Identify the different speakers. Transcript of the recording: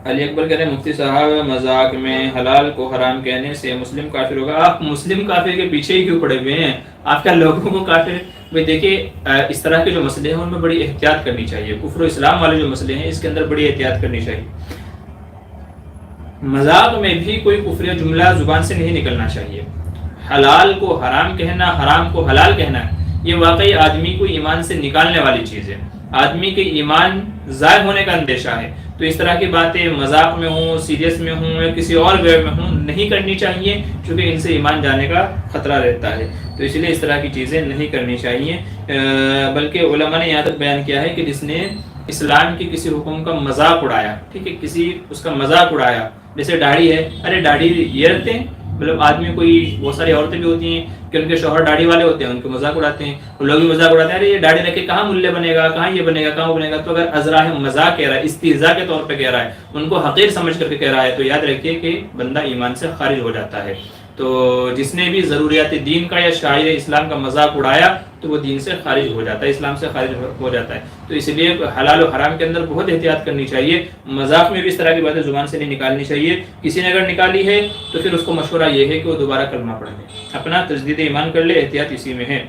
Speaker 1: علی اکبر کہتے ہیں مفتی صاحب مذاق میں حلال کو حرام کہنے سے مسلم کافر ہوگا؟ آپ مسلم کافر کے پیچھے ہی کیوں پڑے ہوئے ہیں؟ آپ کیا لوگوں کو کافر؟ بھائی دیکھیے اس طرح کے جو مسئلے ہیں ان میں بڑی احتیاط کرنی چاہیے. کفر و اسلام والے جو مسئلے ہیں اس کے اندر بڑی احتیاط کرنی چاہیے. مذاق میں بھی کوئی کفری جملہ زبان سے نہیں نکلنا چاہیے. حلال کو حرام کہنا، حرام کو حلال کہنا، یہ واقعی آدمی کو ایمان سے نکالنے والی چیز ہے. آدمی کے ایمان ضائع ہونے کا اندیشہ ہے. تو اس طرح کی باتیں مذاق میں ہوں، سیریس میں ہوں یا کسی اور وے میں ہوں نہیں کرنی چاہیے، کیونکہ ان سے ایمان جانے کا خطرہ رہتا ہے. تو اس لیے اس طرح کی چیزیں نہیں کرنی چاہیے. بلکہ علماء نے یہاں تک بیان کیا ہے کہ جس نے اسلام کے کسی حکم کا مذاق اڑایا، ٹھیک ہے، کسی اس کا مذاق اڑایا، جیسے داڑھی ہے، ارے داڑھی یہ رکھتے ہیں، مطلب آدمی کوئی بہت ساری عورتیں بھی ہوتی ہیں کہ ان کے شوہر داڑھی والے ہوتے ہیں، ان کے مذاق اڑاتے ہیں، لوگ بھی مذاق اڑاتے ہیں، ارے یہ داڑھی رکھ کے کہاں ملے بنے گا، کہاں یہ بنے گا، کہاں وہ بنے گا. تو اگر ازراہ مذاق کہہ رہا ہے، استہزاء کے طور پہ کہہ رہا ہے، ان کو حقیر سمجھ کر کے کہہ رہا ہے، تو یاد رکھیے کہ بندہ ایمان سے خارج ہو جاتا ہے. تو جس نے بھی ضروریات دین کا یا شاعر اسلام کا مذاق اڑایا تو وہ دین سے خارج ہو جاتا ہے، اسلام سے خارج ہو جاتا ہے. تو اس لیے حلال و حرام کے اندر بہت احتیاط کرنی چاہیے. مذاق میں بھی اس طرح کی باتیں زبان سے نہیں نکالنی چاہیے. کسی نے اگر نکالی ہے تو پھر اس کو مشورہ یہ ہے کہ وہ دوبارہ کلمہ پڑھ لے، اپنا تجدید ایمان کر لے، احتیاط اسی میں ہے.